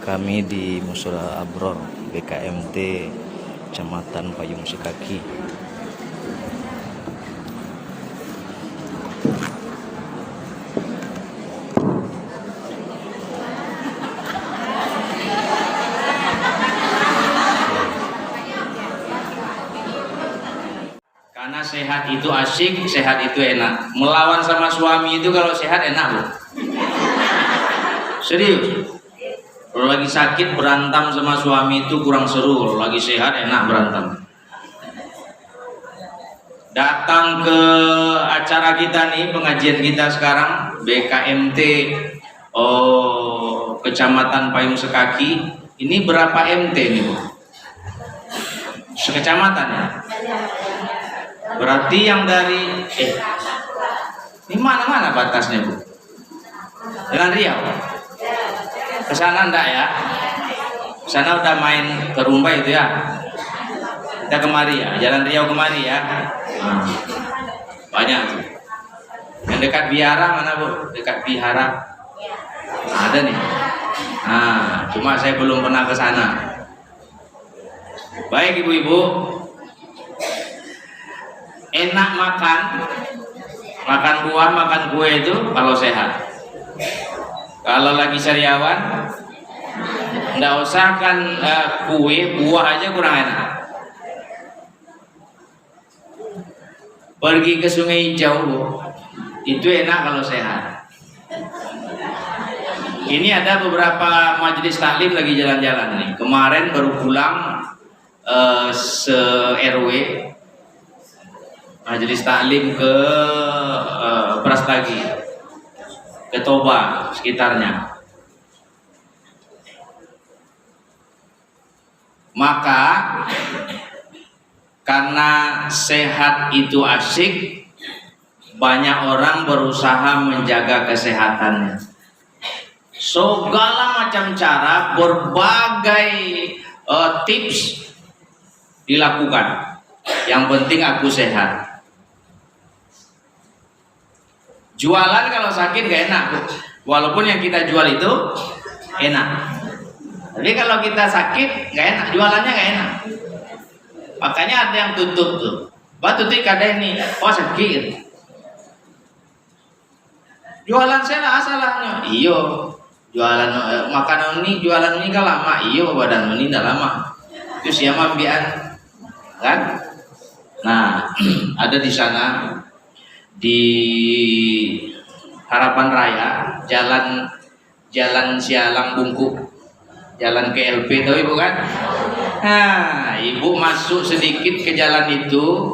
Kami di Mushola Abror BKMT Kecamatan Payung Sekaki. Karena sehat itu asyik, sehat itu enak. Melawan sama suami itu kalau sehat enak loh. Serius. Kalau lagi sakit berantem sama suami itu kurang seru. Kalau lagi sehat enak berantem. Datang ke acara kita nih, pengajian kita sekarang BKMT Kecamatan Payung Sekaki. Ini berapa MT nih Bu? Sekecamatan ya? Berarti yang dari ini mana batasnya Bu? Dengan Riau? Kesana enggak ya? Kesana udah main ke Rumba itu ya? Kita kemari ya? Jalan Riau kemari ya? Banyak tuh. Yang dekat Bihara mana Bu? Dekat Bihara? Ada nih. Cuma saya belum pernah ke sana. Baik ibu-ibu, enak makan buah, makan kue itu kalau sehat. Kalau lagi sariawan, nggak usah kan kue, buah aja kurang enak. Pergi ke Sungai Hijau, itu enak kalau sehat. Ini ada beberapa majelis taklim lagi jalan-jalan nih. Kemarin baru pulang se-RW majelis taklim ke Prastagi, ke Toba sekitarnya. Maka karena sehat itu asyik, banyak orang berusaha menjaga kesehatannya. Segala macam cara, berbagai tips dilakukan. Yang penting aku sehat. Jualan kalau sakit gak enak, walaupun yang kita jual itu enak. Tapi kalau kita sakit gak enak, jualannya gak enak. Makanya ada yang tutup tuh. Batu tuh kada ini, sakit. Jualan saya lah salahnya. Iyo, jualan makanan ini, jualan ini kan lama. Iyo, badan ini dah lama. Itu siapa ambian, kan? Nah, ada di sana. Di Harapan Raya, jalan Sialang Bungkuk, jalan ke LP tahu ibu kan? Nah, ibu masuk sedikit ke jalan itu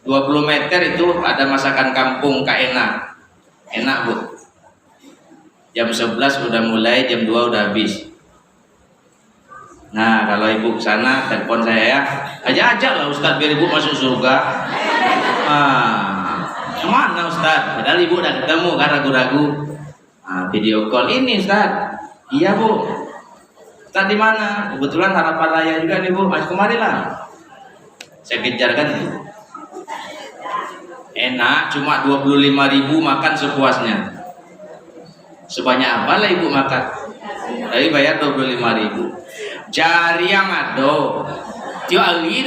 20 meter itu ada masakan kampung Kak enak Bu. Jam 11 udah mulai, jam 2 udah habis. Nah, kalau ibu ke sana telepon saya ya, ajak lah Ustadz biar ibu masuk surga. Mana Ustadz? Padahal ibu udah ketemu kan ragu-ragu. Video call ini Ustadz. Iya Bu. Ustadz di mana? Kebetulan Harapan Raya juga nih Bu. Masuk kemari lah. Saya kejar kan. Enak, cuma 25.000 makan sepuasnya. Sebanyak apa lah ibu makan? Tapi bayar 25.000. Jari yang ada. Tiap hari.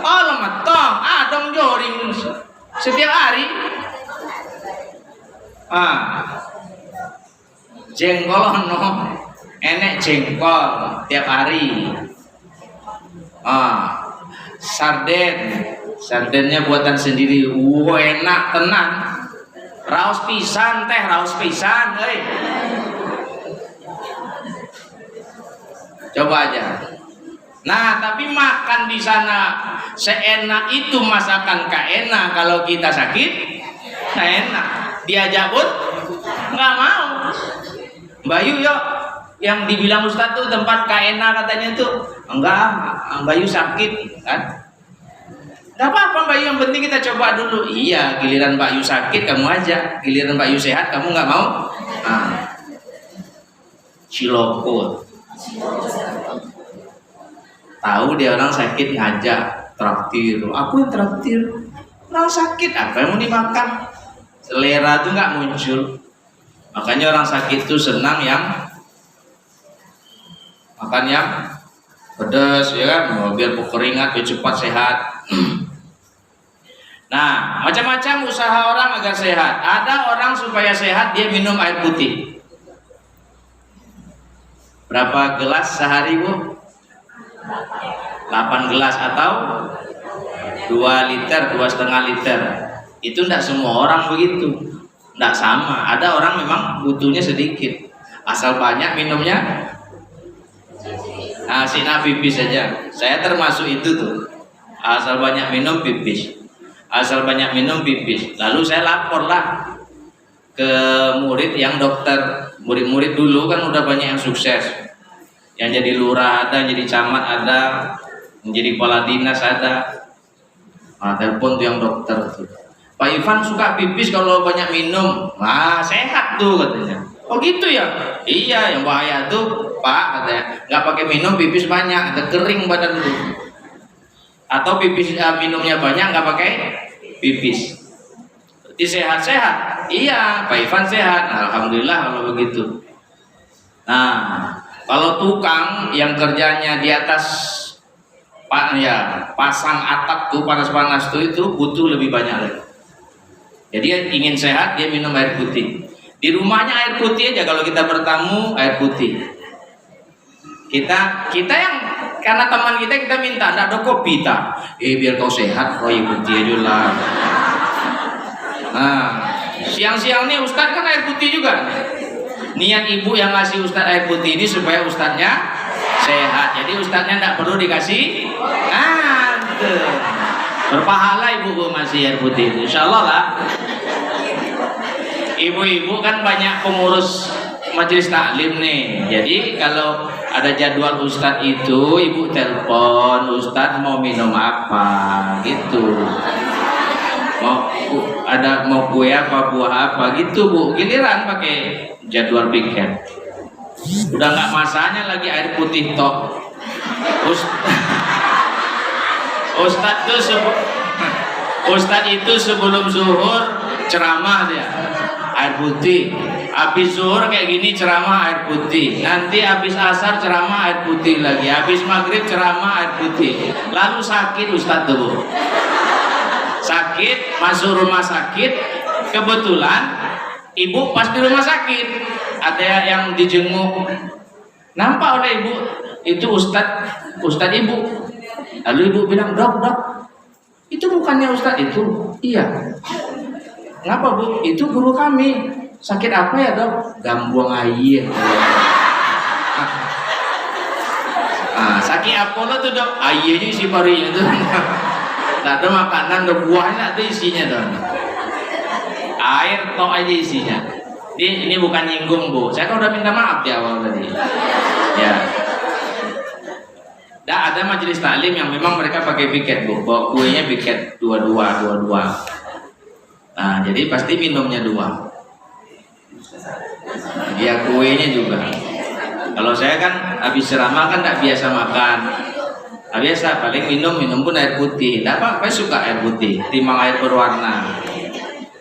Alamat toh, adong joring setiap hari. Jengkol enek jengkol tiap hari. Sardennya buatan sendiri. Enak tenang. Raos pisan, Coba aja. Nah, tapi makan di sana seenak itu masakan Kak enak. Kalau kita sakit, gak enak. Diajak pun nggak mau. Bayu yuk, yang dibilang Ustadz tuh tempat Kak enak katanya tuh. Enggak, Bayu sakit kan? Gak apa-apa Bayu, yang penting kita coba dulu. Iya, giliran Bayu sakit kamu aja, giliran Bayu sehat kamu nggak mau. Cilokot. Tahu dia orang sakit ngajak traktir, aku yang traktir. Orang sakit apa yang mau dimakan? Selera tuh nggak muncul. Makanya orang sakit itu senang yang makan yang pedas ya kan, biar berkeringat, biar cepat sehat. Nah, macam-macam usaha orang agar sehat. Ada orang supaya sehat dia minum air putih. Berapa gelas sehari, Bu? 8 gelas atau 2 liter, 2,5 liter. Itu tidak semua orang begitu, tidak sama. Ada orang memang butuhnya sedikit, asal banyak minumnya. Nah, sina pipis saja. Saya termasuk itu tuh. Asal banyak minum pipis. Asal banyak minum pipis. Lalu saya lapor lah ke murid yang dokter. Murid-murid dulu kan udah banyak yang sukses. Yang jadi lurah ada, yang jadi camat ada, yang jadi kepala dinas ada. Nah, telepon tuh yang dokter tuh. Pak Ivan suka pipis kalau banyak minum. Nah, sehat tuh katanya. Oh gitu ya? Iya, yang bahaya tuh Pak katanya, nggak pakai minum pipis banyak, ada kering badan tuh. Atau pipis minumnya banyak nggak pakai pipis. Berarti sehat-sehat. Iya, Pak Ivan sehat. Alhamdulillah kalau begitu. Nah, kalau tukang yang kerjanya di atas pasang atap tuh panas-panas tuh, itu butuh lebih banyak lagi. Jadi ingin sehat dia minum air putih. Di rumahnya air putih aja, kalau kita bertamu air putih. Kita yang karena teman kita minta enggak ada kopi tak. Biar kau sehat kau air putih aja lah. Nah, siang-siang nih Ustadz kan air putih juga. Niat ibu yang ngasih Ustadz air putih ini supaya Ustadznya sehat. Jadi Ustadznya enggak perlu dikasih. Nah, berpahala ibu ngasih air putih. Insyaallah lah. Ibu-ibu kan banyak pengurus majelis taklim nih. Jadi kalau ada jadwal Ustadz itu, ibu telepon Ustadz mau minum apa gitu. Mau kue apa, buah apa gitu Bu. Giliran pakai jadwal piket. Udah nggak masanya lagi air putih tok. Ustadz itu sebelum zuhur ceramah dia air putih, habis zuhur kayak gini ceramah air putih, nanti habis asar ceramah air putih lagi, habis maghrib ceramah air putih. Lalu sakit Ustadz tuh, sakit masuk rumah sakit. Kebetulan ibu pas di rumah sakit ada yang dijenguk, nampak oleh ibu itu Ustadz ibu. Lalu ibu bilang, dok itu bukannya Ustadz itu? Iya. Kenapa Bu? Itu guru kami. Sakit apa ya dok? Gambuang air. Sakit apa lo tuh dok? Airnya isi parinya tuh. Tidak ada makanan, ada buahnya, ada isinya dok. Air tok aja isinya. Ini bukan nyinggung Bu. Saya kan udah minta maaf di awal tadi. Ya. Ada majelis taklim yang memang mereka pakai piket Bu. Bawa kuenya piket dua. Nah, jadi pasti minumnya 2. Ya kuenya juga. Kalau saya kan habis ceramah kan tidak biasa makan. Tidak biasa, paling minum pun air putih. Tidak apa-apa, suka air putih, timbang air berwarna.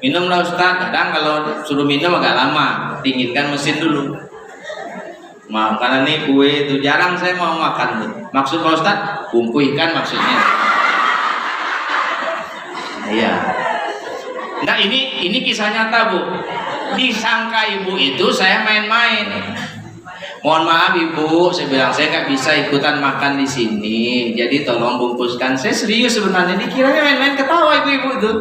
Minumlah Ustaz. Kadang kalau suruh minum agak lama, dinginkan mesin dulu. Karena nih kue itu jarang saya mau makan tuh. Maksud Pak Ustaz, bumbu ikan maksudnya. Iya. Nah ini kisah nyata Bu. Disangka ibu itu saya main-main. Mohon maaf ibu, saya bilang saya nggak bisa ikutan makan di sini. Jadi tolong bungkuskan. Saya serius sebenarnya. Dikiranya main-main, ketawa ibu-ibu itu.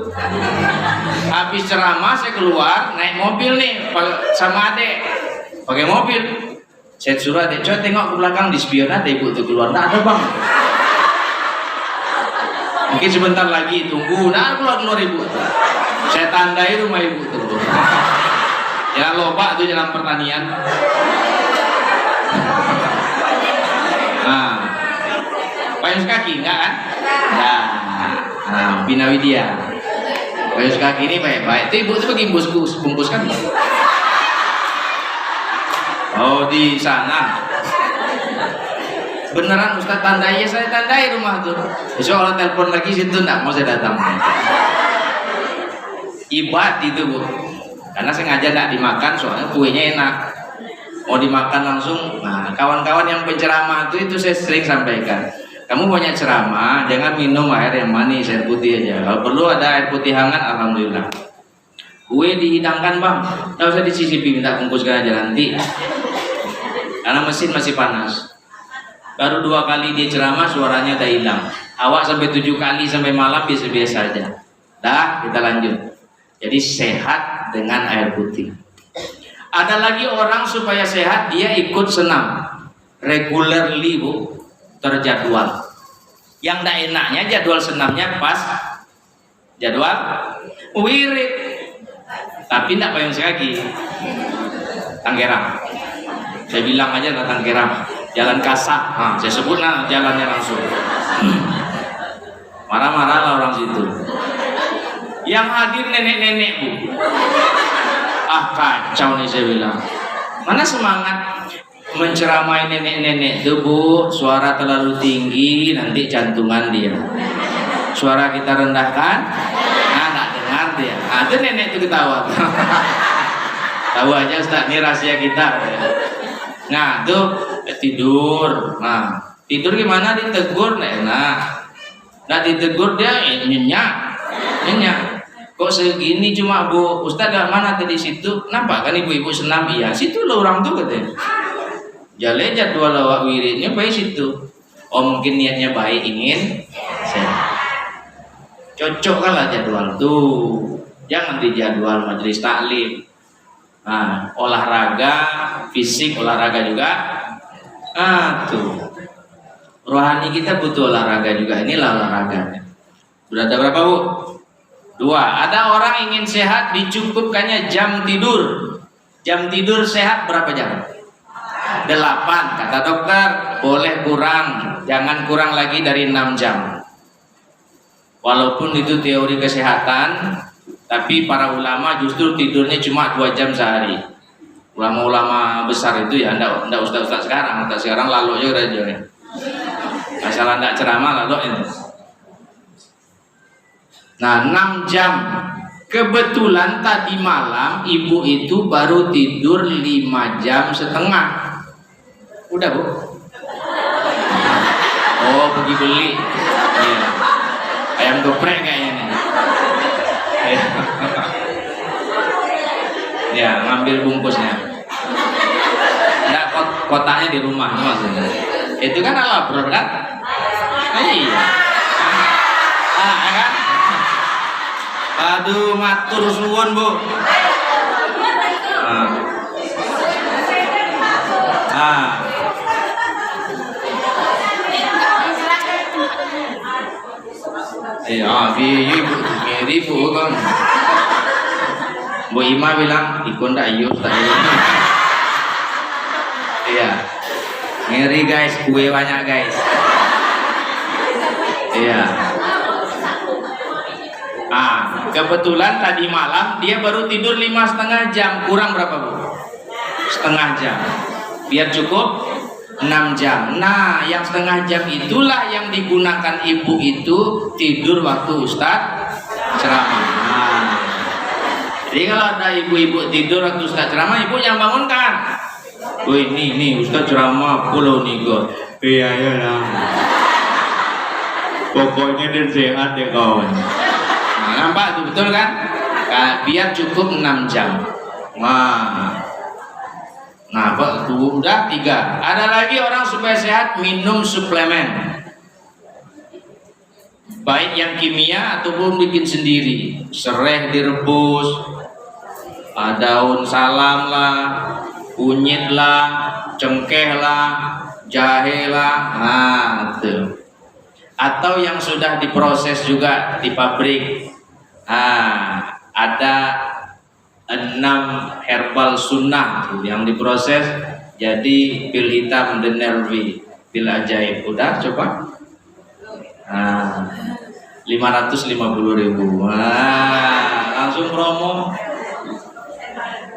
Habis ceramah saya keluar naik mobil nih sama adek. Pakai mobil. Saya suruh adek, coba tengok ke belakang di spion ada ibu itu keluar. Nggak ada bang. Mungkin sebentar lagi tunggu. Nah keluar ibu. Saya tandai rumah ibu tuh. Ya lobak tuh dalam pertanian. Nah, payung kaki enggak kan? Nah, Bina Widya. Payung kaki ini baik-baik. Itu ibu tuh bagi bungkus kan? Oh di sana. Beneran Ustaz tandai, ya saya tandai rumah tuh. Besok kalau telepon lagi situ enggak mau saya datang. Ibad itu Bu. karena sengaja tidak dimakan soalnya kuenya enak. Mau dimakan langsung. Nah, kawan-kawan yang penceramah itu saya sering sampaikan, kamu banyak ceramah, jangan minum air yang manis, air putih aja. Kalau perlu ada air putih hangat, alhamdulillah. Kue dihidangkan bang, nggak usah dicicipi, minta bungkuskan aja nanti. Karena mesin masih panas. Baru 2 kali dia ceramah, suaranya udah hilang. Awak sampai 7 kali sampai malam biasa-biasa aja. Dah, kita lanjut. Jadi sehat dengan air putih. Ada lagi orang supaya sehat, dia ikut senam regularly, bu, terjadwal. Yang tidak enaknya jadwal senamnya pas jadwal wirid, tapi tidak payung sekaki. Tanggerang, saya bilang aja lah Tanggerang, jalan Kasak, nah, saya sebut nah jalannya langsung. Marah-marah lah orang situ. Yang hadir nenek-nenek, bu. Ah, kacau nih saya bilang. Mana semangat menceramai nenek-nenek itu, bu. Suara terlalu tinggi nanti jantungan dia. Suara kita rendahkan, nah nggak dengar dia. Nah, itu nenek itu ketawa. Tahu aja Ustaz, ini rahasia kita. Nah tuh tidur. Nah tidur gimana, ditegur enak. Nggak ditegur dia nyenyak. Kok segini cuma, bu? Ustaz dari mana tadi situ? Nampak kan ibu-ibu senam? Iya, situ loh orang tuh katanya. Jalan jadwal awak wiridnya baik situ. Oh mungkin niatnya baik, ingin sehat. Cocok kan lah jadwal tuh. Jangan di jadwal majelis taklim. Nah, olahraga fisik, olahraga juga. Tuh. Rohani kita butuh olahraga juga. Inilah olahraganya. Sudah ada berapa, bu? 2. Ada orang ingin sehat, dicukupkannya jam tidur. Jam tidur sehat berapa jam? 8. Kata dokter boleh kurang, jangan kurang lagi dari 6 jam. Walaupun itu teori kesehatan, tapi para ulama justru tidurnya cuma 2 jam sehari. Ulama-ulama besar itu ya, enggak ustaz-ustaz sekarang. Ustaz sekarang lalu aja udah jauh. Masalah enggak ceramah lalu itu. Nah, 6 jam. Kebetulan tadi malam ibu itu baru tidur 5,5 jam. Udah, bu? Oh, pergi beli. Iya. Ayam geprek kayaknya nih. Ya, ngambil bungkusnya. Enggak, kotaknya di rumah maksudnya. Itu kan ala-ala kan? Iya. Kan? Aduh, matur suwun, bu. Ibu ngiri, bu kan. Bu Ima bilang ikut ndak yuk tak yuk. Iya. Ngiri guys, kue banyak guys. Iya. Kebetulan tadi malam dia baru tidur 5,5 jam. Kurang berapa, bu? Setengah jam. Biar cukup 6 jam. Nah, yang setengah jam itulah yang digunakan ibu itu tidur waktu Ustadz ceramah. Jadi kalau ada ibu-ibu tidur waktu Ustadz ceramah, ibu yang bangunkan. Wih, ini Ustadz ceramah pulau nigo. Iya lah. Pokoknya dia sehat ya kawan. Nah, nampak tuh, betul kan? Biar cukup 6 jam. Nah, udah 3. Ada lagi orang supaya sehat minum suplemen, baik yang kimia ataupun bikin sendiri. Sereh direbus, daun salam lah, kunyit lah, cengkeh lah, jahe lah. Nah, tuh. Atau yang sudah diproses juga di pabrik. Ada 6 herbal sunnah tuh, yang diproses jadi pil hitam Denervi, pil ajaib. Udah coba? 550.000. Langsung promo.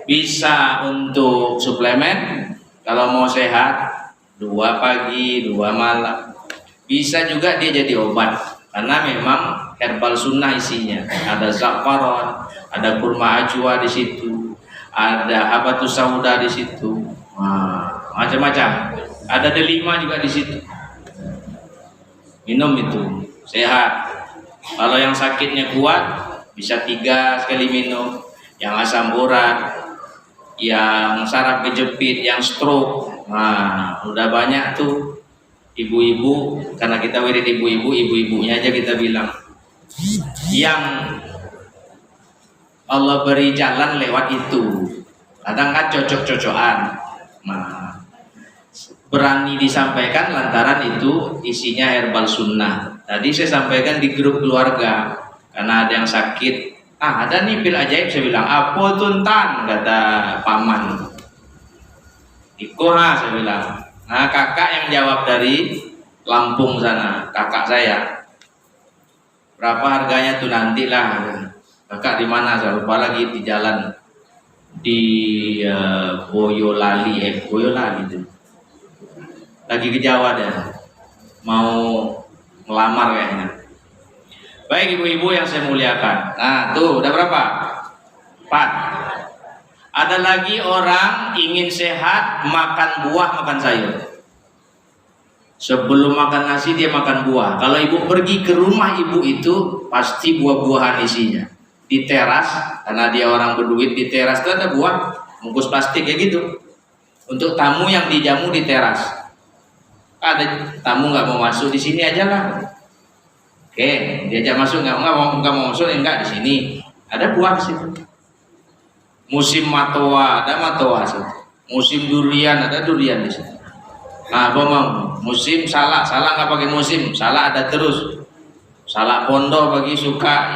Bisa untuk suplemen kalau mau sehat 2 pagi 2 malam. Bisa juga dia jadi obat karena memang herbal sunnah isinya. Ada zafaron, ada kurma ajwa di situ, ada habatus sauda di situ, macam-macam. Ada delima juga di situ. Minum itu sehat. Kalau yang sakitnya kuat bisa 3 sekali minum. Yang asam urat, yang saraf kejepit, yang stroke, udah banyak tuh ibu-ibu. Karena kita wirid ibu-ibu, ibu-ibunya aja kita bilang. Yang Allah beri jalan lewat itu. Kadang kan cocok-cocokan. Berani disampaikan lantaran itu isinya herbal sunnah. Tadi saya sampaikan di grup keluarga karena ada yang sakit. Ada nih pil ajaib, saya bilang apa tuntan, kata paman. Saya bilang. Kakak yang jawab dari Lampung sana, kakak saya. Berapa harganya tuh nantilah. Kakak di mana? Saya lupa lagi, di jalan di Boyolali itu. Lagi ke Jawa deh, mau ngelamar kayaknya. Baik ibu-ibu yang saya muliakan. Tuh udah berapa? 4. Ada lagi orang ingin sehat, makan buah, makan sayur. Sebelum makan nasi dia makan buah. Kalau ibu pergi ke rumah ibu itu pasti buah-buahan isinya. Di teras, karena dia orang berduit, di teras itu ada buah, bungkus plastik kayak gitu. Untuk tamu yang dijamu di teras. Ada tamu nggak mau masuk, di sini aja lah. Oke, diajak masuk nggak mau masuk, enggak, di sini ada buah di situ. Musim matoa ada matoa situ. Musim durian ada durian di situ. Apa mau? Musim salak nggak pakai musim, salak ada terus. Salak pondok bagi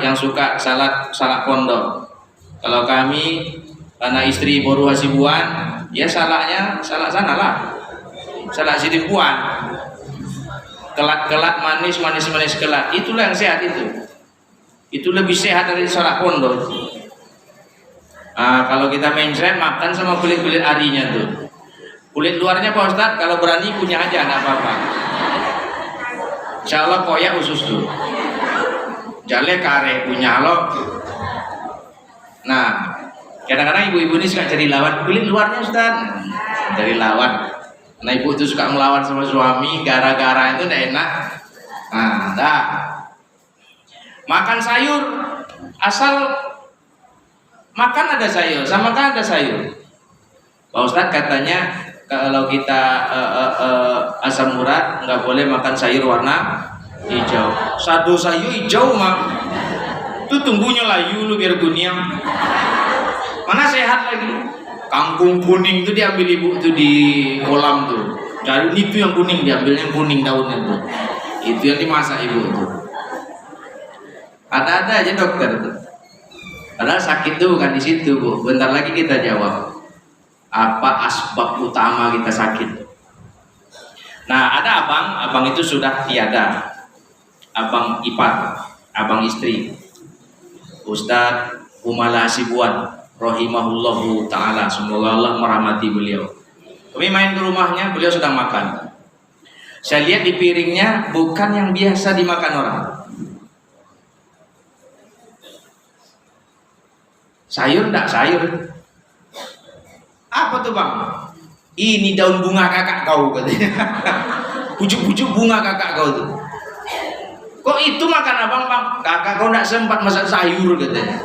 yang suka salak pondok. Kalau kami karena istri baru hasibuan, ya salak sana lah. Salak sidibuan. Kelat manis kelat, itulah yang sehat itu lebih sehat dari salak pondok. Kalau kita mainstream makan sama kulit arinya tuh, kulit luarnya Pak Ustadz kalau berani punya aja, nggak apa-apa. Insya Allah koyak usus tuh, jale kare punya lo. Nah kadang-kadang ibu-ibu ini suka cari lawan kulit luarnya Ustadz, cari lawan. Nah ibu itu suka melawan sama suami gara-gara itu tidak enak. Makan sayur, asal makan ada sayur, sama kan ada sayur. Pak Ustadz katanya kalau kita asam urat nggak boleh makan sayur warna hijau. Satu sayur hijau mah itu tunggunya layu lu biar kuning. Mana sehat lagi? Kangkung kuning itu diambil ibu tuh di kolam tuh. Cari itu yang kuning, diambil yang kuning daunnya tuh. Itu yang dimasak ibu tuh. Ada aja dokter tuh. Padahal sakit tuh bukan di situ bu. Bentar lagi kita jawab. Apa asbab utama kita sakit? Nah ada abang itu sudah tiada. Abang ipar, abang istri. Ustadz Umala Hasibuan rahimahullahu ta'ala, semoga Allah merahmati beliau. Kami main ke rumahnya, beliau sedang makan. Saya lihat di piringnya bukan yang biasa dimakan orang. Sayur enggak sayur. Apa tuh bang? Ini daun bunga kakak kau katanya. Pucuk-pucuk bunga kakak kau tuh. Kok itu makan abang bang? Kakak kau enggak sempat masak sayur katanya.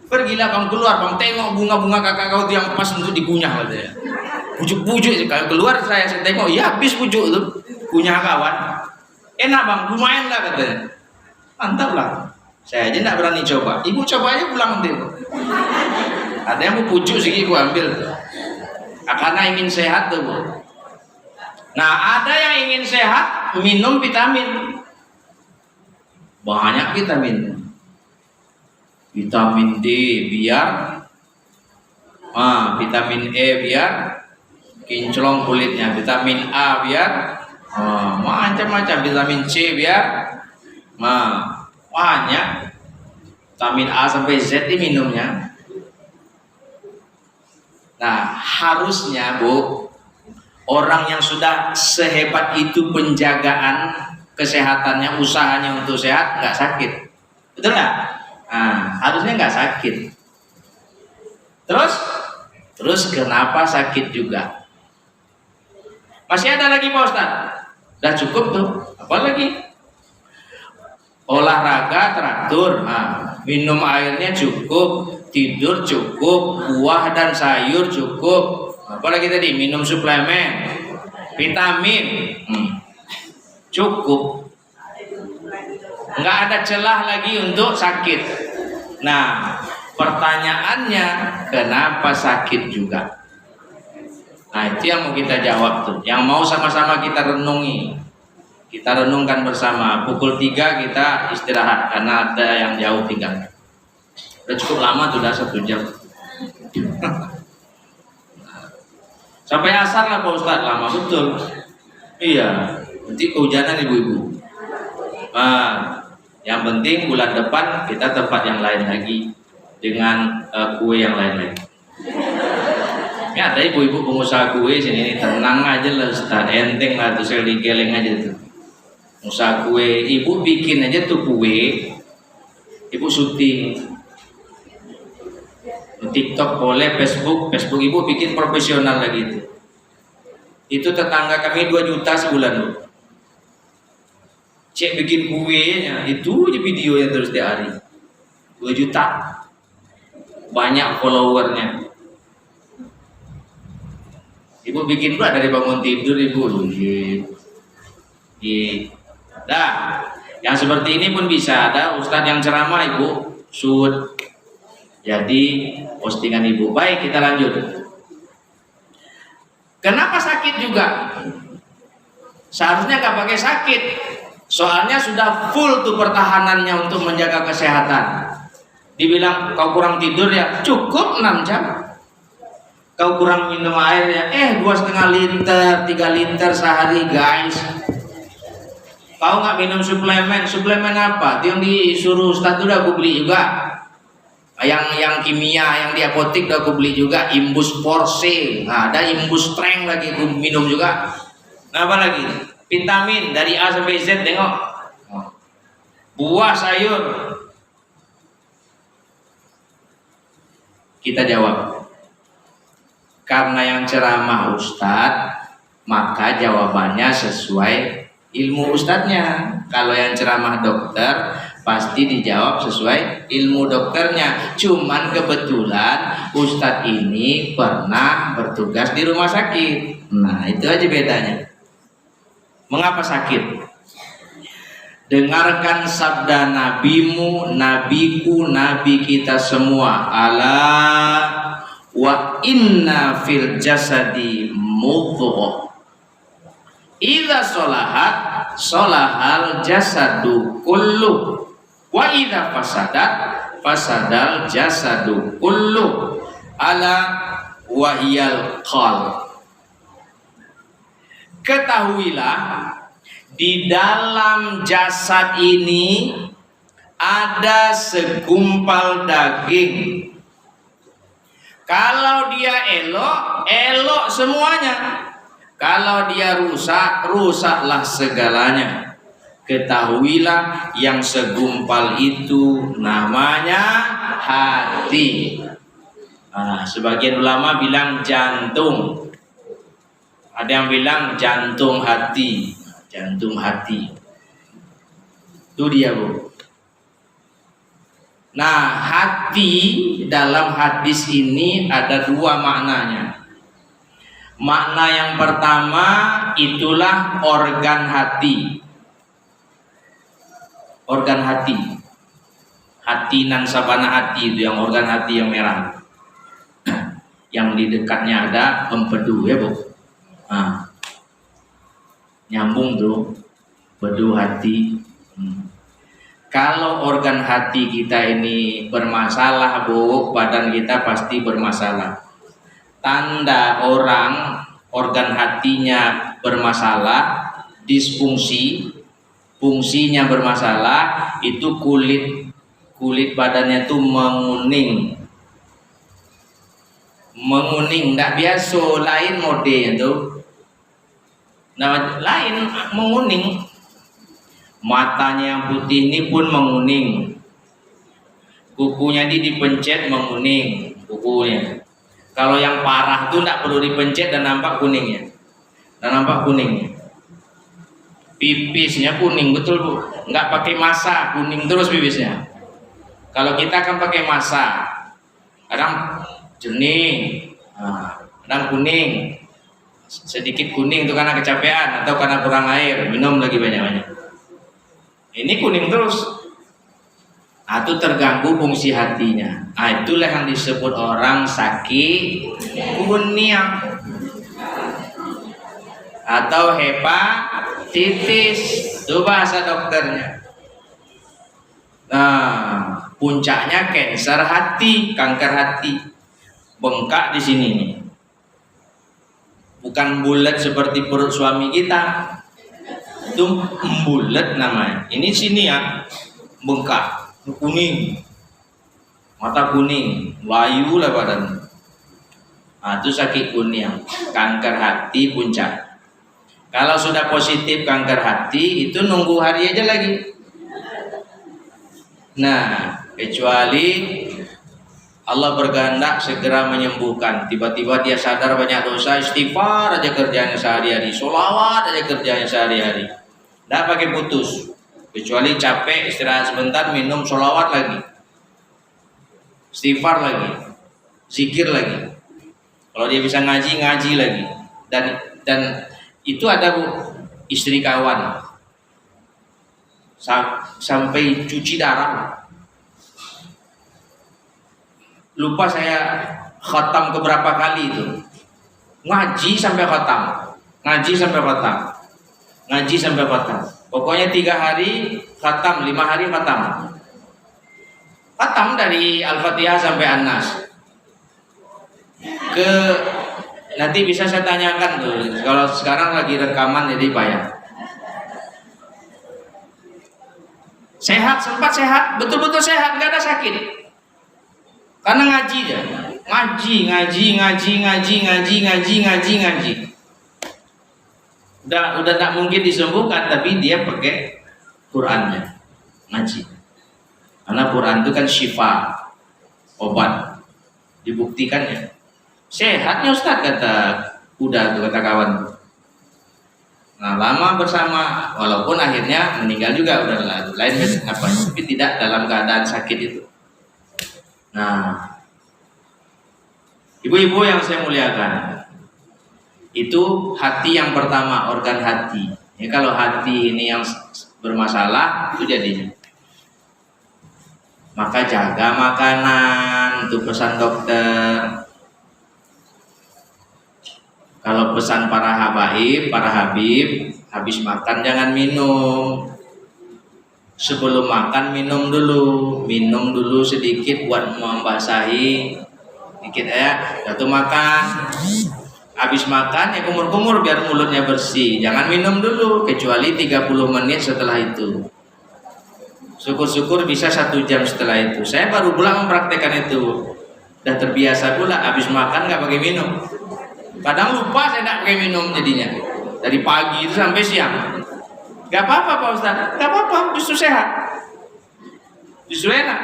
Pergilah bang keluar bang, tengok bunga-bunga kakak kau itu yang pas untuk dikunyah katanya. Pucuk-pucuk, kalau keluar saya tengok, ya habis pucuk itu, kunyah kawan. Enak bang, lumayan lah katanya. Mantap lah. Saya aja tidak berani coba. Ibu coba aja pulang nanti. Ada yang mau pucuk sih, ibu ambil. Karena ingin sehat tuh bu. Nah ada yang ingin sehat, minum vitamin. Banyak vitamin. Vitamin D biar vitamin E biar kinclong kulitnya, vitamin A biar macam-macam, vitamin C biar banyak, vitamin A sampai Z diminumnya. Nah harusnya bu, orang yang sudah sehebat itu penjagaan kesehatannya, usahanya untuk sehat, nggak sakit, betul nggak? Harusnya nggak sakit. Terus kenapa sakit juga? Masih ada lagi Pak Ustaz? Udah cukup tuh. Apa lagi? Olahraga teratur, minum airnya cukup, tidur cukup, buah dan sayur cukup. Apalagi tadi, minum suplemen, vitamin, cukup. Nggak ada celah lagi untuk sakit. Nah, pertanyaannya, kenapa sakit juga? Nah, itu yang mau kita jawab tuh, yang mau sama-sama kita renungi. Kita renungkan bersama. Pukul 3 kita istirahat karena ada yang jauh tinggal. Udah cukup lama tuh, udah 1 jam. Sampai asar lah Pak Ustadz, lama betul. Iya, nanti kehujanan ibu-ibu. Yang penting bulan depan kita tempat yang lain lagi dengan kue yang lain lagi. Ya ada ibu-ibu pengusaha kue sini, tenang aja lah Ustadz, enteng lah tuh, saya digeleng aja tuh. Usaha kue, ibu bikin aja tuh kue, ibu syuting TikTok boleh, Facebook ibu bikin profesional lagi itu. Itu tetangga kami 2 juta sebulan loh. Cek bikin kuenya, itu aja videonya terus tiap hari. 2 juta. Banyak followernya. Ibu bikin pula dari bangun tidur ibu. Dah, yang seperti ini pun bisa. Ada ustadz yang ceramah ibu shoot jadi postingan ibu. Baik, kita lanjut. Kenapa sakit juga? Seharusnya nggak pakai sakit, soalnya sudah full tuh pertahanannya untuk menjaga kesehatan. Dibilang kau kurang tidur ya, cukup 6 jam. Kau kurang minum air ya, 2,5 liter, 3 liter sehari guys. Kau nggak minum suplemen apa? Itu yang disuruh Ustadz udah aku beli juga. Yang kimia, yang di apotek udah aku beli juga. Imbus Force, ada Imbus Strength lagi aku minum juga. Nah, apa lagi? Vitamin dari A sampai Z, tengok. Buah, sayur. Kita jawab. Karena yang ceramah Ustadz, maka jawabannya sesuai ilmu ustadznya. Kalau yang ceramah dokter pasti dijawab sesuai ilmu dokternya. Cuman kebetulan ustadz ini pernah bertugas di rumah sakit. Nah, itu aja bedanya. Mengapa sakit? Dengarkan sabda nabimu, nabiku, nabi kita semua. Ala wa inna fil jasadi mudghah. Idza sholahat sholahal jasadu kullu wa idza fasadat fasadal jasadu kullu ala wahiyal qalb. Ketahuilah di dalam jasad ini ada segumpal daging. Kalau dia elok, elok semuanya. Kalau dia rusak, rusaklah segalanya. Ketahuilah yang segumpal itu namanya hati. Sebagian ulama bilang jantung. Ada yang bilang jantung hati. Jantung hati. Itu dia, Bu. Nah, hati dalam hadis ini ada 2 maknanya. Makna yang pertama itulah organ hati. Organ hati. Hati nan sabana hati itu yang organ hati yang merah. Yang di dekatnya ada empedu ya, Bu. Nyambung tuh empedu hati. Kalau organ hati kita ini bermasalah, Bu, badan kita pasti bermasalah. Tanda orang organ hatinya bermasalah, disfungsi, fungsinya bermasalah, itu kulit badannya tuh menguning, nggak biasa, lain modenya tuh, nah lain menguning, matanya yang putih ini pun menguning, kukunya dipencet menguning, kukunya. Kalau yang parah tuh tidak perlu dipencet dan nampak kuningnya. Pipisnya kuning betul Bu, nggak pakai masa, kuning terus pipisnya. Kalau kita kan pakai masa, kadang jernih, kadang kuning, sedikit kuning itu karena kecapean atau karena kurang air, minum lagi banyak-banyak. Ini kuning terus. Itu terganggu fungsi hatinya. Itulah yang disebut orang sakit kuning atau hepatitis. Itu bahasa dokternya. Nah, puncaknya kanker hati, bengkak di sini nih. Bukan bulat seperti perut suami kita, itu bulat namanya. Ini sini ya, bengkak. Kuning, mata kuning, layu lah badan. Itu sakit kuning, kanker hati puncak. Kalau sudah positif kanker hati itu nunggu hari aja lagi. Nah, kecuali Allah berkehendak segera menyembuhkan. Tiba-tiba dia sadar banyak dosa, istighfar aja kerjanya sehari-hari, sholawat aja kerjanya sehari-hari. Nggak pakai putus. Kecuali capek, istirahat sebentar, minum sholawat lagi, istighfar lagi, zikir lagi. Kalau dia bisa ngaji lagi. Dan itu ada Bu, istri kawan sampai cuci darah. Lupa saya khatam keberapa kali itu. Ngaji sampai khatam. Pokoknya 3 hari khatam, 5 hari khatam. Khatam dari Al-Fatihah sampai An-Nas. Nanti bisa saya tanyakan tuh. Kalau sekarang lagi rekaman jadi payah. Sehat, sempat sehat, betul-betul sehat, nggak ada sakit. Karena ngaji dia. Ngaji. Udah tak mungkin disembuhkan, tapi dia pakai Qurannya, ngaji. Karena Quran itu kan syifa, obat. Dibuktikan ya. Sehatnya Ustaz, kata kawan. Nah, lama bersama, walaupun akhirnya meninggal juga, udah lain apa, tapi tidak dalam keadaan sakit itu. Nah, ibu-ibu yang saya muliakan, itu hati yang pertama, organ hati. Ya, kalau hati ini yang bermasalah, itu jadinya. Maka jaga makanan, itu pesan dokter. Kalau pesan para habib, habis makan jangan minum. Sebelum makan minum dulu sedikit buat membasahi dikit ya. Satu makan. Habis makan ya kumur-kumur biar mulutnya bersih. Jangan minum dulu kecuali 30 menit setelah itu. Syukur-syukur bisa 1 jam setelah itu. Saya baru pulang mempraktekkan itu. Udah terbiasa pula habis makan nggak pakai minum. Kadang lupa saya nggak pakai minum jadinya. Dari pagi itu sampai siang. Gak apa-apa Pak Ustaz. Gak apa-apa, justru sehat. Justru enak.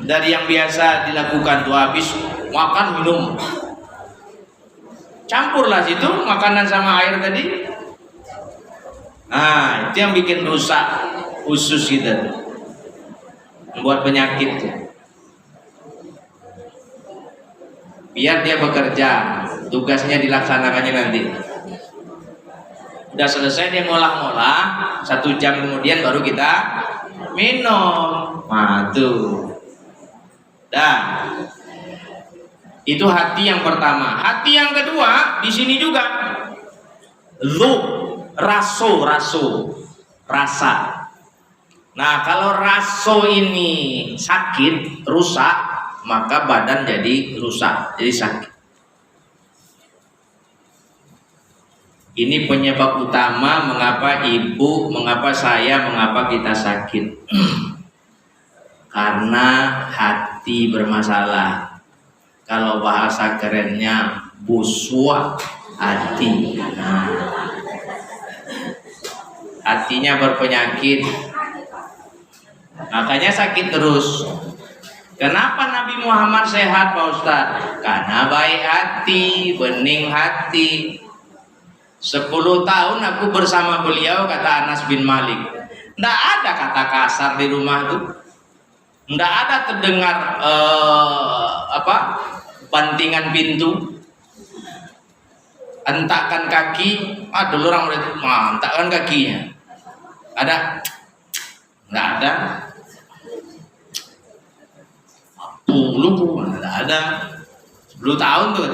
Dari yang biasa dilakukan tuh habis makan minum. Campurlah situ makanan sama air tadi. Itu yang bikin rusak usus kita, membuat penyakit tuh. Biar dia bekerja, tugasnya dilaksanakannya nanti. Udah selesai dia ngolah-ngolah, 1 jam kemudian baru kita minum. Tuh. Itu hati yang pertama. Hati yang kedua di sini juga. Rasa. Nah, kalau raso ini sakit, rusak, maka badan jadi rusak, jadi sakit. Ini penyebab utama mengapa ibu, mengapa saya, mengapa kita sakit. Karena hati bermasalah. Kalau bahasa kerennya buswa hati. Hatinya berpenyakit, makanya sakit terus. Kenapa Nabi Muhammad sehat Pak Ustadz? Karena baik hati, bening hati. 10 tahun aku bersama beliau, kata Anas bin Malik. Tidak ada kata kasar di rumah tuh. Tidak ada terdengar bantingan pintu, hentakan kaki. Dulu orang itu hentakan kakinya. Ada? Tidak ada. Dulu tidak ada. 10 tahun tuh.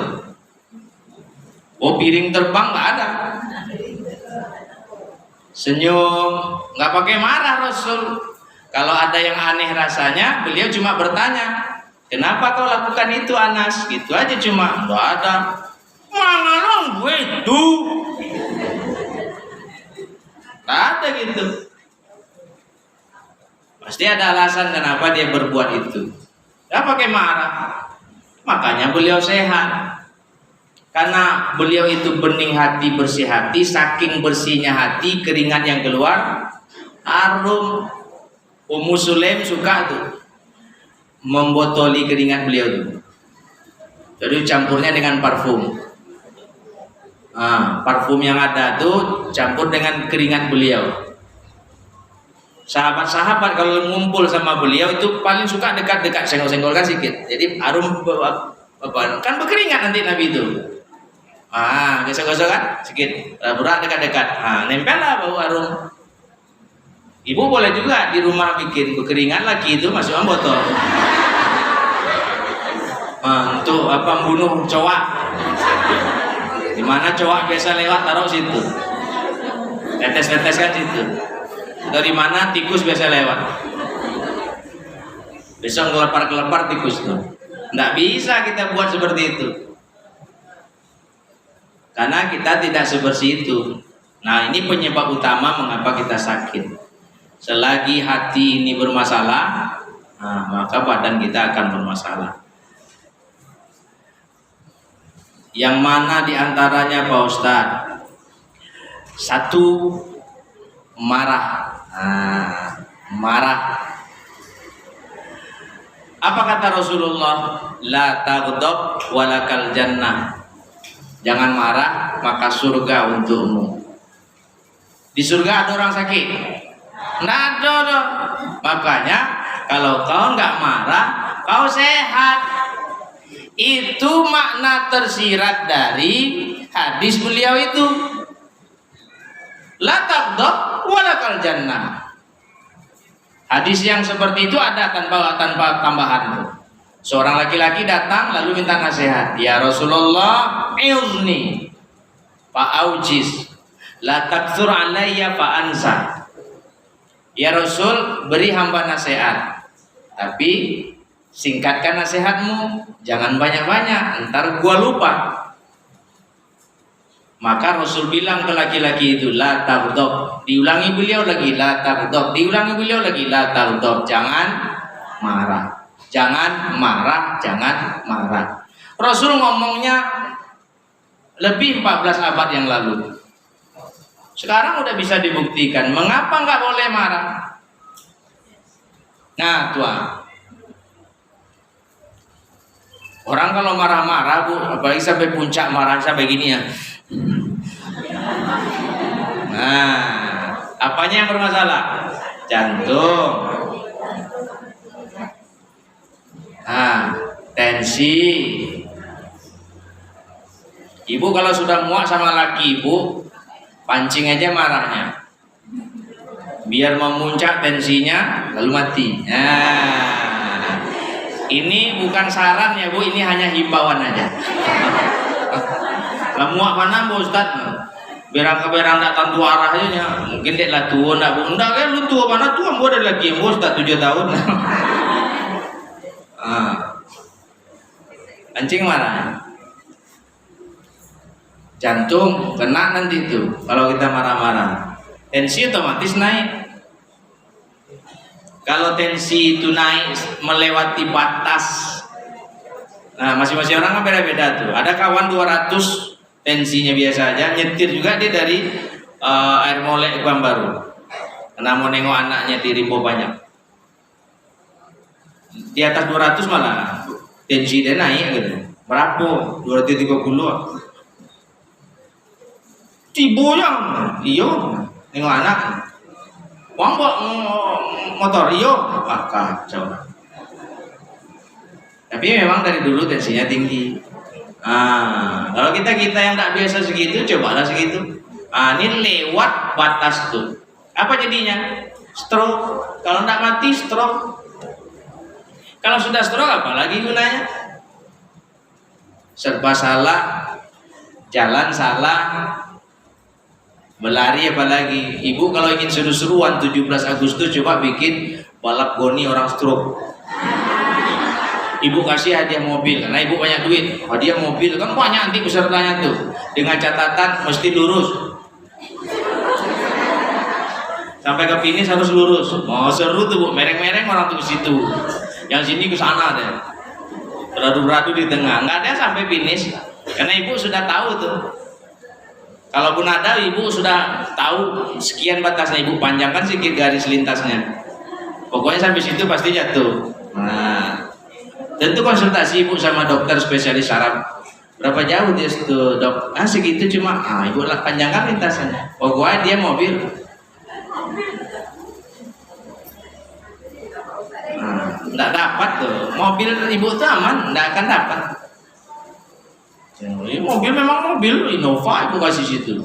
Oh, piring terbang nggak ada. Senyum, nggak pakai marah Rasul. Kalau ada yang aneh rasanya, beliau cuma bertanya, kenapa kau lakukan itu Anas? Gitu aja cuma, nggak ada. Mangalong gue itu. Nggak ada gitu. Pasti ada alasan kenapa dia berbuat itu. Nggak pakai marah. Makanya beliau sehat. Karena beliau itu bening hati, bersih hati. Saking bersihnya hati, keringat yang keluar harum. Ummu Sulaim suka tuh membotoli keringat beliau tuh. Jadi campurnya dengan parfum. Parfum yang ada tuh campur dengan keringat beliau. Sahabat-sahabat kalau ngumpul sama beliau itu paling suka dekat-dekat, senggol-senggolkan sedikit. Jadi harum kan berkeringat nanti Nabi itu. Gosok-gosok kan sedikit, berat dekat-dekat. Nempel lah bau harum. Ibu boleh juga di rumah bikin berkeringat lagi itu masukkan botol. Untuk membunuh cowok. Di mana cowok biasa lewat taruh situ. Tetes-tetes kan situ. Dari mana tikus biasa lewat. Besok ngelepar-kelepar tikus tuh. Nggak bisa kita buat seperti itu. Karena kita tidak sebersih itu. Nah, ini penyebab utama mengapa kita sakit. Selagi hati ini bermasalah, maka badan kita akan bermasalah. Yang mana diantaranya Pak Ustadz? Satu, marah. Marah. Apa kata Rasulullah? La taghdab walakal jannah. Jangan marah, maka surga untukmu. Di surga ada orang sakit? Nggak ada. Makanya kalau kau nggak marah, kau sehat. Itu makna tersirat dari hadis beliau itu. La taghdab walakal jannah. Hadis yang seperti itu ada tanpa tambahan. Seorang laki-laki datang lalu minta nasihat. Ya Rasulullah, izni fa'aujiz la taktsur alayya fa'ansa. Ya Rasul, beri hamba nasihat, tapi singkatkan nasihatmu, jangan banyak-banyak, ntar gua lupa. Maka Rasul bilang ke laki-laki itu, la taghdab. Diulangi beliau lagi, la taghdab. Diulangi beliau lagi, la taghdab. Jangan marah. Jangan marah, jangan marah. Rasul ngomongnya lebih 14 abad yang lalu. Sekarang udah bisa dibuktikan. Mengapa nggak boleh marah? Nah, tuan. Orang kalau marah-marah, Bu, apalagi sampai puncak marah sampai gini ya. Nah, apanya yang bermasalah? Jantung. Tensi. Ibu kalau sudah muak sama laki ibu, pancing aja marahnya, biar memuncak tensinya lalu mati. Ini bukan saran ya Bu, ini hanya himbauan aja. Lah muak mana Bu Ustaz? Berang-berang tak tentu arahnya. Mungkin dia lah tua nak Bu. Enggak kan lu tua mana tua? Bu ada lagi yang Bu Ustaz 7 tahun. Pancing marah. Jantung kena nanti itu kalau kita marah-marah. Tensi otomatis naik. Kalau tensi itu naik melewati batas, nah masing-masing orang kan beda-beda tuh. Ada kawan 200 tensinya biasa aja, nyetir juga dia dari air molek Kuam Baru, karena mau nengok anaknya di Rimbo banyak. Di atas 200 malah tensi dia naik gitu. Berapa? 230. Tibo yang iyo nengok anak. Wang bawa motor iyo, kacau. Tapi memang dari dulu tensinya tinggi. Kalau kita yang tak biasa segitu, cobalah segitu. Ini lewat batas tuh. Apa jadinya? Stroke. Kalau tidak mati, stroke. Kalau sudah stroke, apalagi gunanya? Serba salah, jalan salah, berlari apalagi. Ibu kalau ingin seru-seruan 17 Agustus coba bikin balap goni orang stroke. Ibu kasih hadiah mobil karena ibu banyak duit. Hadiah mobil kan banyak nanti pesertanya tuh. Dengan catatan mesti lurus. Sampai ke finish harus lurus. Mau seru tuh Bu, mereng-mereng orang tuh ke situ. Yang sini ke sana deh. Beradu-beradu di tengah. Enggak ada sampai finish. Karena ibu sudah tahu tuh. Kalaupun ada, ibu sudah tahu sekian batasnya. Ibu panjangkan sedikit garis lintasnya. Pokoknya sampai situ pasti jatuh. Nah, tentu konsultasi ibu sama dokter spesialis saraf. Berapa jauh dia situ, dok? Segitu cuma. Ibu lah panjangkan lintasannya. Pokoknya dia mobil. Nggak dapat tuh. Mobil ibu tuh aman, nggak akan dapat. Mobil memang mobil Innova ibu kasih situ.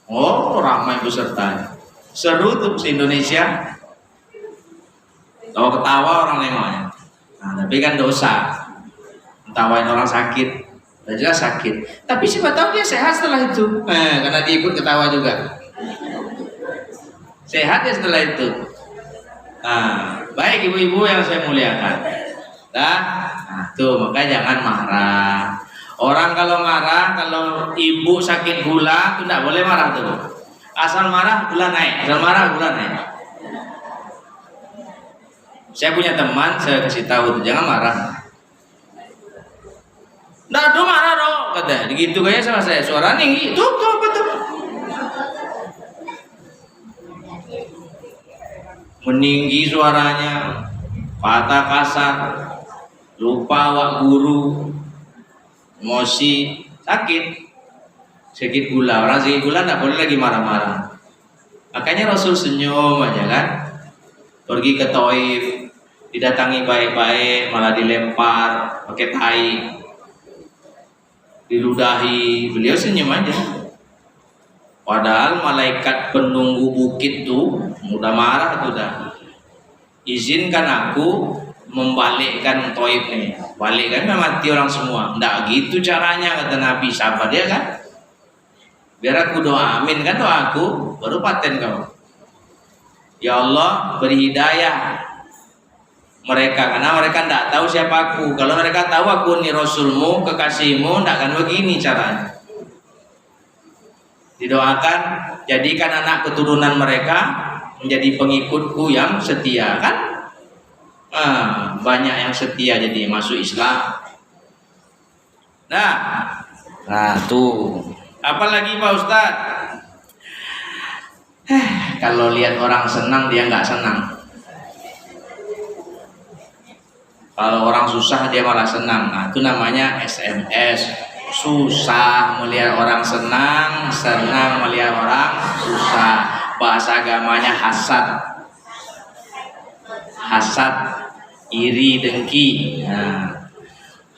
Oh, ramai peserta. Seru tuh se-Indonesia. Kalau ketawa orang nengoknya. Tapi kan dosa. Ketawain orang sakit. Udah jelas sakit. Tapi siapa tahu dia sehat setelah itu. Karena dia ikut ketawa juga. Sehat ya setelah itu. Baik ibu-ibu yang saya muliakan. Tuh makanya jangan marah. Orang kalau marah, kalau ibu sakit gula, itu tidak boleh marah tuh. Asal marah gula naik, asal marah gula naik. Saya punya teman, saya kasih tahu tuh jangan marah. Nggak tuh marah dong, kata. Gitu kayak sama saya, suara tinggi, tuh apa tuh? Meninggi suaranya, kata kasar, lupa wak guru, emosi, sakit gula. Orang sakit gula tidak boleh lagi marah-marah. Makanya Rasul senyum aja kan. Pergi ke Taif, didatangi baik-baik, malah dilempar pakai tai, diludahi. Beliau senyum aja. Padahal malaikat penunggu bukit tuh udah marah tuh dah. Izinkan aku membalikkan Taif nih. Balikkan mati orang semua. Nggak gitu caranya kata Nabi. Sabar dia kan. Biar aku doa amin kan doaku. Baru paten kau. Ya Allah beri hidayah mereka. Karena mereka nggak tahu siapa aku. Kalau mereka tahu aku ini Rasulmu, kekasihmu, nggak akan begini caranya. Didoakan jadikan anak keturunan mereka menjadi pengikutku yang setia kan. Banyak yang setia jadi masuk Islam. Nah tuh. Apalagi Pak Ustadz? Kalau lihat orang senang dia nggak senang. Kalau orang susah dia malah senang. Nah itu namanya SMS. Susah melihat orang senang, senang melihat orang susah. Bahasa agamanya hasad. Hasad, iri, dengki.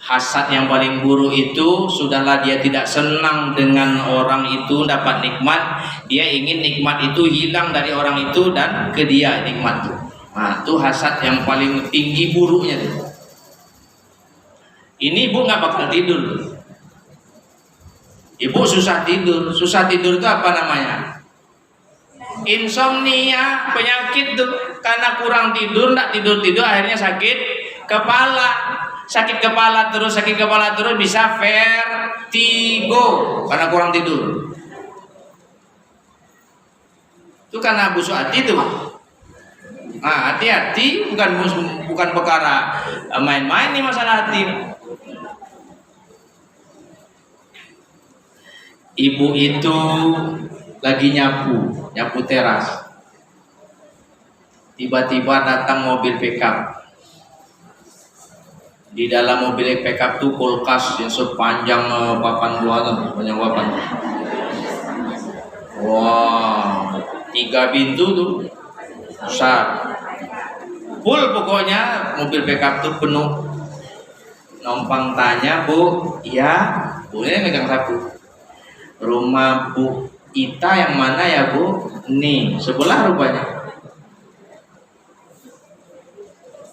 Hasad yang paling buruk itu sudahlah dia tidak senang dengan orang itu dapat nikmat, dia ingin nikmat itu hilang dari orang itu dan ke dia nikmat itu. Itu hasad yang paling tinggi buruknya itu. Ini ibu nggak bakal tidur. Ibu susah tidur. Susah tidur itu apa namanya? Insomnia, penyakit tuh. Karena kurang tidur, nggak tidur akhirnya sakit kepala. Sakit kepala terus bisa vertigo karena kurang tidur. Itu karena busuk hati tuh. Hati-hati, bukan perkara main-main nih masalah hati. Ibu itu lagi nyapu teras. Tiba-tiba datang mobil pickup. Di dalam mobil pickup tuh kulkas yang sepanjang papan gua tuh, panjang papan. Wah, 3 pintu tuh, besar. Full pokoknya mobil pickup tuh penuh. Numpang tanya, Bu, iya, Bu ini megang sapu. Rumah Bu Ita yang mana ya, Bu? Nih, sebelah rupanya.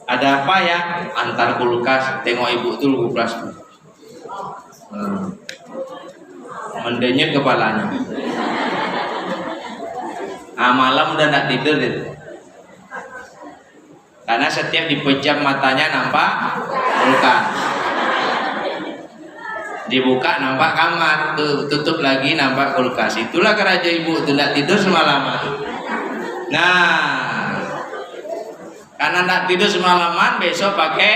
Ada apa ya? Antar kulkas, tengok ibu tuh kulkas. Mendenyut kepalanya. Malam udah nggak tidur gitu. Karena setiap dipejam matanya nampak kulkas. Dibuka nampak kamar, tutup lagi nampak kulkas. Itulah keraja ibu tuh nggak tidur semalaman. Nah, karena nggak tidur semalaman, besok pakai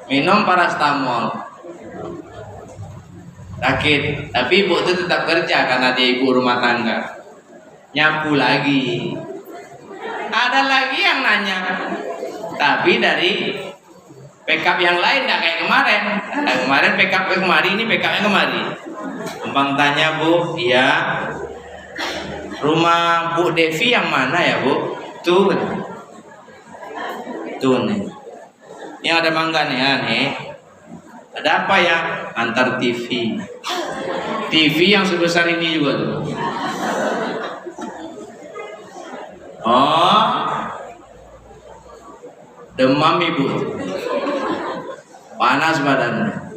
minum paracetamol. Sakit, tapi ibu itu tetap kerja karena dia ibu rumah tangga. Nyapu lagi. Ada lagi yang nanya, tapi dari backup yang lain nggak kayak kemarin. Kemarin backup kemari, ini backupnya kemari. Gampang tanya, Bu, iya. Rumah Bu Devi yang mana ya, Bu? Tuh nih. Ini ada mangga nih, ya, nih. Ada apa ya? Antar TV. TV yang sebesar ini juga tuh. Oh, demam ibu. Panas badannya.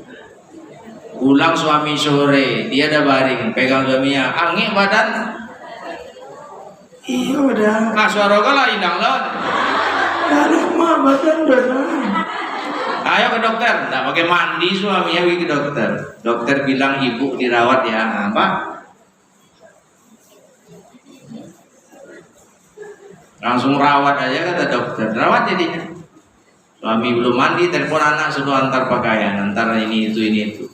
Pulang suami sore, dia ada baring, pegang suaminya, angin badan. Iya udah. Suara kau lah indang lah. Ada mah badan badan. Ayo ke dokter, nggak pakai mandi suaminya pergi ke dokter. Dokter bilang ibu dirawat ya, apa? Langsung rawat aja kata dokter, rawat jadinya. Suami belum mandi, telepon anak suruh antar pakaian, antar ini itu.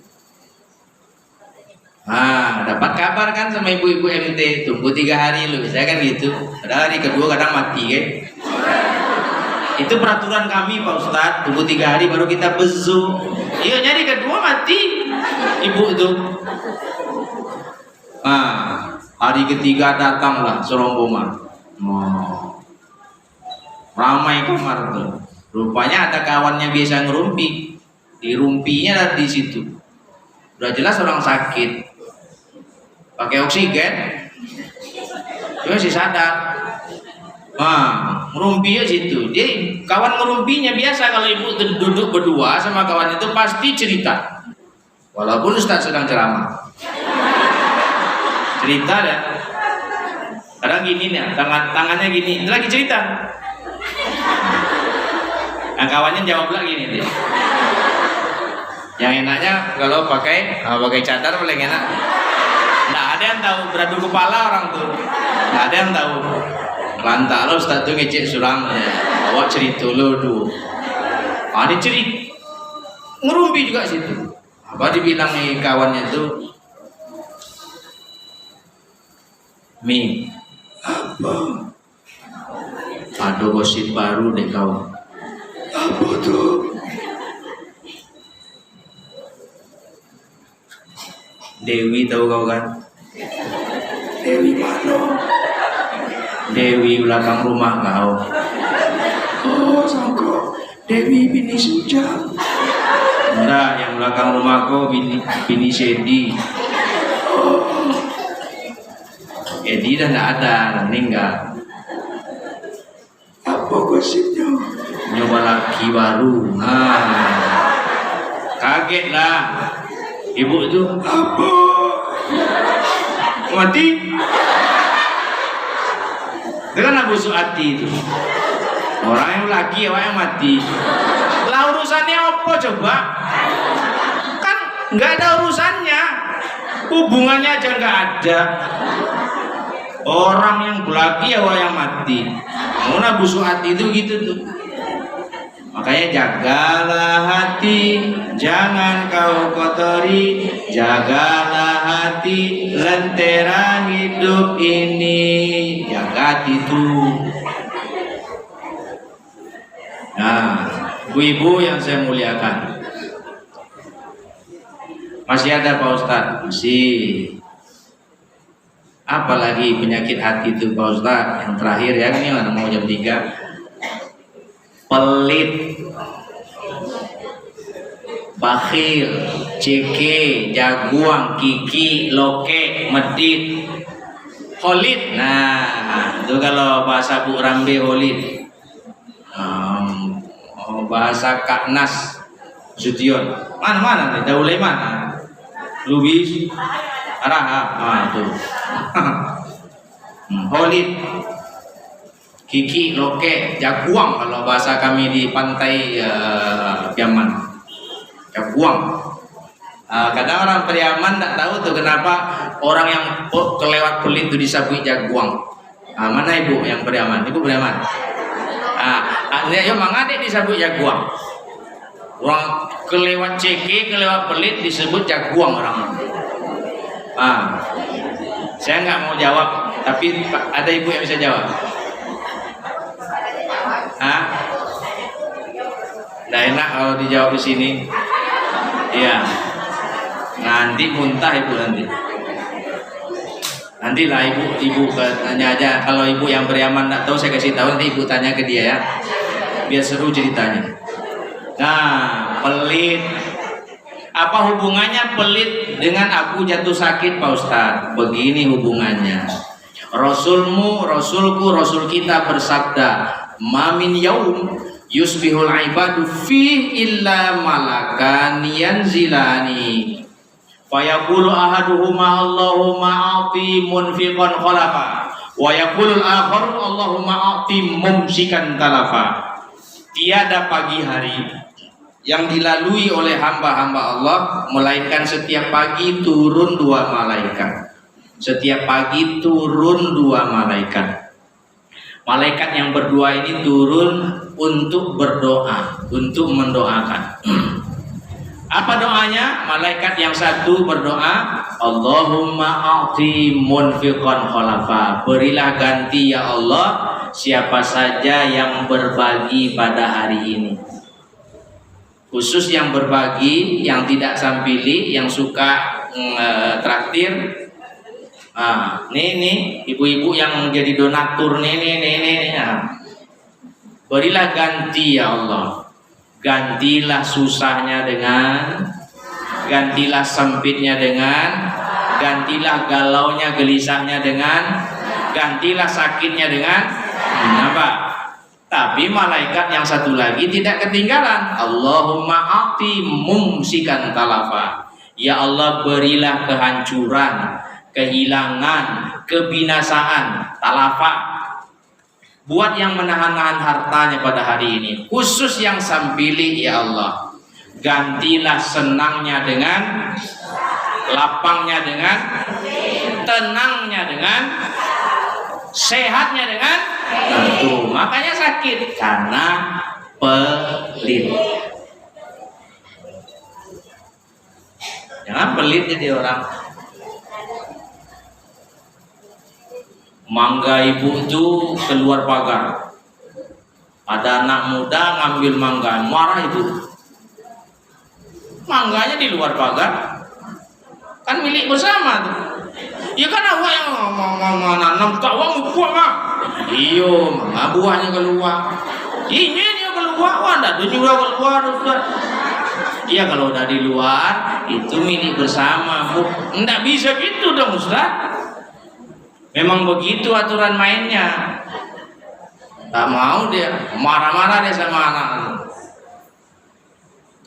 Dapat kabar kan sama ibu-ibu MT, tunggu 3 hari lu, saya kan gitu. Padahal hari kedua kadang mati kan. Itu peraturan kami Pak Ustadz, tunggu 3 hari baru kita bezu. Iya, jadi kedua mati ibu itu. Hari ketiga datanglah serombongan. Ramai kamar tuh. Rupanya ada kawannya biasa ngerumpi. Dirumpinya di situ. Udah jelas orang sakit. Pakai oksigen. Dia masih sadar. Ngerumpi situ. Dia kawan ngerumpinya biasa kalau ibu duduk berdua sama kawan itu pasti cerita. Walaupun Ustaz sedang ceramah. Cerita ya. Kadang gini nih, tangannya gini, ini lagi cerita. Nah, kawannya jawab lagi nih dia. Yang enaknya kalau pakai cadar paling enak. Nggak ada yang tahu, beradu kepala orang tuh. Nggak ada yang tahu. Lantak lo Ustaz tuh ngecek suramnya. Awak cerita lo dulu. Dia cerita. Ngerumpi juga situ. Apa dibilang nih kawannya tuh? Mi. Apa? Ada gosip baru deh kau. Apa tuh? Dewi tahu kau kan? Dewi mana? Dewi belakang rumah kau. Oh, sangka Dewi bini Suja. Enggak, yang belakang rumah kau bini Sedi. Oh. Edi dah enggak ada, meninggal. Apa gosipnya? Nyoba laki baru. Kaget lah. Ibu itu apa? Mati? Dengan Abu Suati itu. Orang yang laki, orang yang mati. Lah urusannya apa coba? Kan nggak ada urusannya. Hubungannya aja nggak ada. Orang yang laki, orang yang mati. Namun Abu Suati itu gitu tuh. Makanya jagalah hati, jangan kau kotori. Jagalah hati, lentera hidup ini. Jaga hati itu. Nah, ibu-ibu yang saya muliakan, masih ada Pak Ustadz? Masih. Apalagi penyakit hati itu Pak Ustadz? Yang terakhir ya, ini mau jam 3. Pelit, bakhil, ceke, jagoan, kiki, loke, medit, holid. Nah, itu kalau bahasa Bu Rambe holid. Bahasa Kak Nas Sution. Mana nih? Daulay mana? Lubis, Araha. Itu. Holid, kiki, loke, jaguang kalau bahasa kami di pantai Piaman. Jaguang. Kadang orang Priaman tak tahu tuh kenapa orang yang kelewat pelit itu disebut jaguang. Mana ibu yang Priaman? Ibu Priaman. Ya mangadik disebut jaguang. Orang kelewat ceki, kelewat pelit disebut jaguang orang. Saya nggak mau jawab, tapi ada ibu yang bisa jawab. Nggak enak kalau dijawab di sini. Iya. Nanti muntah ibu nanti. Nantilah ibu tanya aja. Kalau ibu yang Priaman nggak tahu, saya kasih tahu, nanti ibu tanya ke dia ya. Biar seru ceritanya. Nah, pelit. Apa hubungannya pelit dengan aku jatuh sakit Pak Ustadz? Begini hubungannya. Rasulmu, Rasulku, Rasul kita bersabda, "Ma min yaum yusbihul ibadu fi illa malakan yanzilani. Fayaqulu ahaduhuma Allahumma a'ti munfiqan khalafa, wa yaqulul akharu Allahumma a'ti mumsikan talafa." Tiada pagi hari yang dilalui oleh hamba-hamba Allah melainkan setiap pagi turun 2 malaikat. Setiap pagi turun 2 malaikat. Malaikat yang berdua ini turun untuk berdoa, untuk mendoakan. Apa doanya? Malaikat yang satu berdoa, Allahumma a'ti munfiqan khalafa. Berilah ganti ya Allah siapa saja yang berbagi pada hari ini. Khusus yang berbagi, yang tidak sampili, yang suka traktir. Nih ibu-ibu yang jadi donatur nih. Berilah ganti ya Allah. Gantilah susahnya dengan, gantilah sempitnya dengan, gantilah galaunya gelisahnya dengan, gantilah sakitnya dengan. Apa? Tapi malaikat yang satu lagi tidak ketinggalan. Allahumma a'ti mumsikan talafa. Ya Allah, berilah kehancuran, kehilangan, kebinasaan, talafa, buat yang menahan-nahan hartanya pada hari ini. Khusus yang sampili ya Allah, gantilah senangnya dengan, lapangnya dengan, tenangnya dengan, sehatnya dengan. Tentu makanya sakit karena pelit. Jangan pelit jadi orang. Mangga ibu itu keluar pagar. Ada anak muda ngambil mangga, marah ibu. Mangganya di luar pagar, kan milik bersama tuh. Ya kan awak yang mau nanam tak awak buah mah. Iyo, mangga buahnya keluar. Ini dia keluar, wah dah juga keluar Ustaz. Iya kalau udah di luar itu milik bersama, Bu. Enggak bisa gitu dong Ustaz. Memang begitu aturan mainnya. Tak mau dia, marah-marah dia sama anak.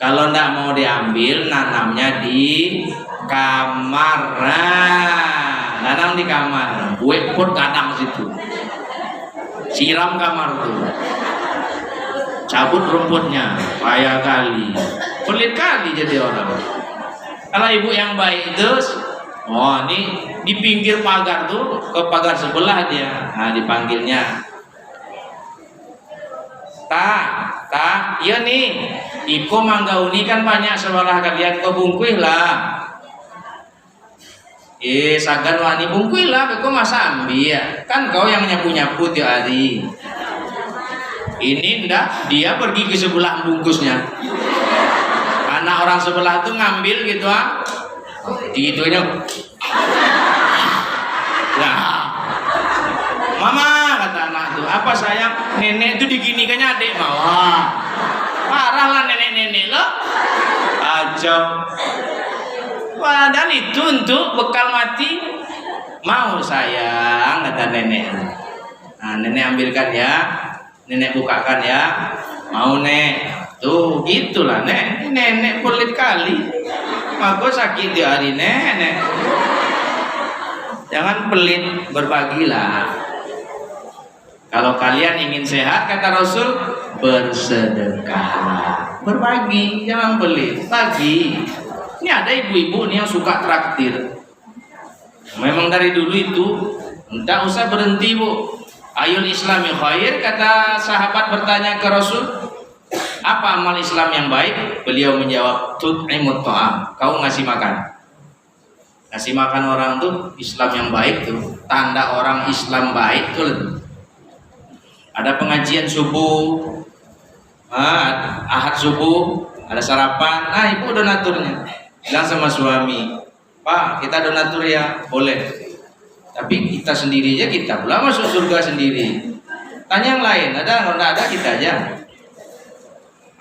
Kalau ndak mau diambil, nanamnya di kamar. Nanam di kamar. Buat pot kadang situ. Siram kamar tuh. Cabut rumputnya, payah kali. Pelit kali jadi orang. Kalau ibu yang baik itu, oh ini di pinggir pagar tuh, ke pagar sebelah dia. Nah dipanggilnya, tak, iya nih, iko manggauni kan banyak sebelah kalian kau bungkui lah. Sagan wani bungkui lah, kau masa ambil ya? Kan kau yang nyapu-nyapu tiap hari. Ini ndak, dia pergi ke sebelah bungkusnya. Anak orang sebelah tuh ngambil gitu ah, digitunya. Nah, mama kata anak tuh, apa sayang, nenek tuh diginikannya adik mau. Parah lah nenek-nenek lo, ajab. Padahal itu untuk bekal mati. Mau sayang kata nenek. Nah, nenek ambilkan ya, nenek bukakan ya. Mau nek, tuh gitulah nek. Nenek pelit kali. Aku sakit di hari nenek. Jangan pelit, berbagilah. Kalau kalian ingin sehat kata Rasul, bersedekah, berbagi, jangan pelit, bagi. Ini ada ibu-ibu nih yang suka traktir. Memang dari dulu itu, tidak usah berhenti bu. Ayul Islami khair, kata sahabat bertanya ke Rasul, apa amal Islam yang baik? Beliau menjawab, tut'imut ta'am, kau ngasih makan. Ngasih makan orang tuh Islam yang baik tuh. Tanda orang Islam baik tuh. Ada pengajian subuh, ahad subuh, ada sarapan. Nah ibu donaturnya bilang sama suami, Pak kita donatur ya, boleh. Tapi kita sendiri aja, kita pula masuk surga sendiri. Tanya yang lain, ada? Kalau tidak ada kita aja.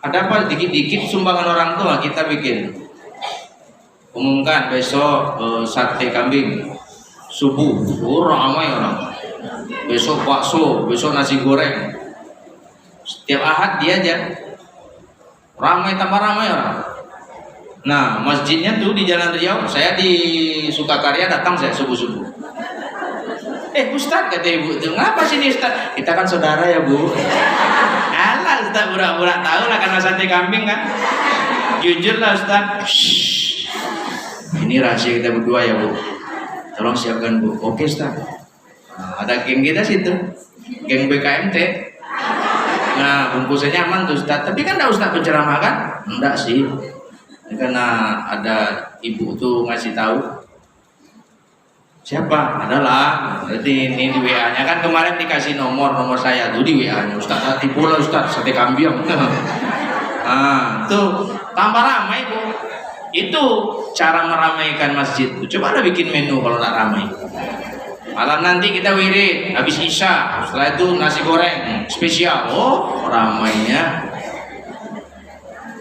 Ada apa? Dikit-dikit sumbangan orang tua kita bikin. Umumkan besok sate kambing subuh, ramai orang. Besok bakso, besok nasi goreng. Setiap ahad dia aja. Ramai tambah ramai orang. Nah, masjidnya tuh di Jalan Riau. Saya di Sukakarya datang saya subuh-subuh. Ustaz kata ibu tuh, ngapa sini Ustaz? Kita kan saudara ya bu. Alah Ustaz pura-pura tahu lah karena sate kambing kan. Jujur lah Ustaz. Shhh. Ini rahasia kita berdua ya bu. Tolong siapkan bu. Oke Ustaz. Nah, ada geng kita situ, geng BKMT. Nah bungkusannya aman tuh Ustaz. Tapi kan enggak Ustaz penceramah kan? Enggak sih. Karena ada ibu tuh ngasih tahu. Siapa? Adalah. Berarti ini di WA-nya kan kemarin dikasih nomor saya tuh di WA-nya. Ustaz tipu lah Ustaz, sate kambing. Nah, tuh tambah ramai bu. Itu cara meramaikan masjid. Coba ada bikin menu kalau nggak ramai. Malam nanti kita wirid, habis isya. Setelah itu nasi goreng spesial. Oh, ramainya.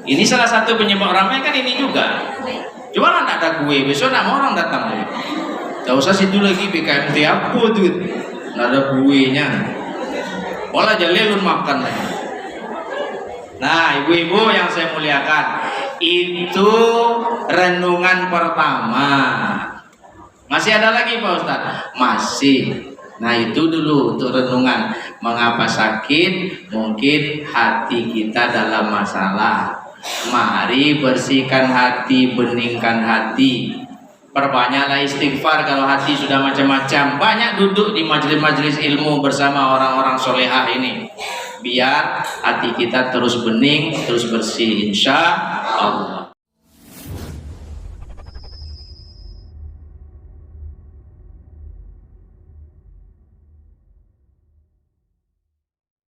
Ini salah satu penyebab ramai kan ini juga. Coba lah nggak ada kue, besok nggak mau orang datang. Gak usah situ lagi BKMT apa tuh, nggak ada kuenya. Olah jalelun makan lagi. Nah ibu-ibu yang saya muliakan, itu renungan pertama. Masih ada lagi Pak Ustadz? Masih. Nah itu dulu untuk renungan. Mengapa sakit? Mungkin hati kita dalam masalah. Mari bersihkan hati, beningkan hati. Perbanyaklah istighfar kalau hati sudah macam-macam. Banyak duduk di majelis-majelis ilmu bersama orang-orang solehah ini. Biar hati kita terus bening, terus bersih insya Allah.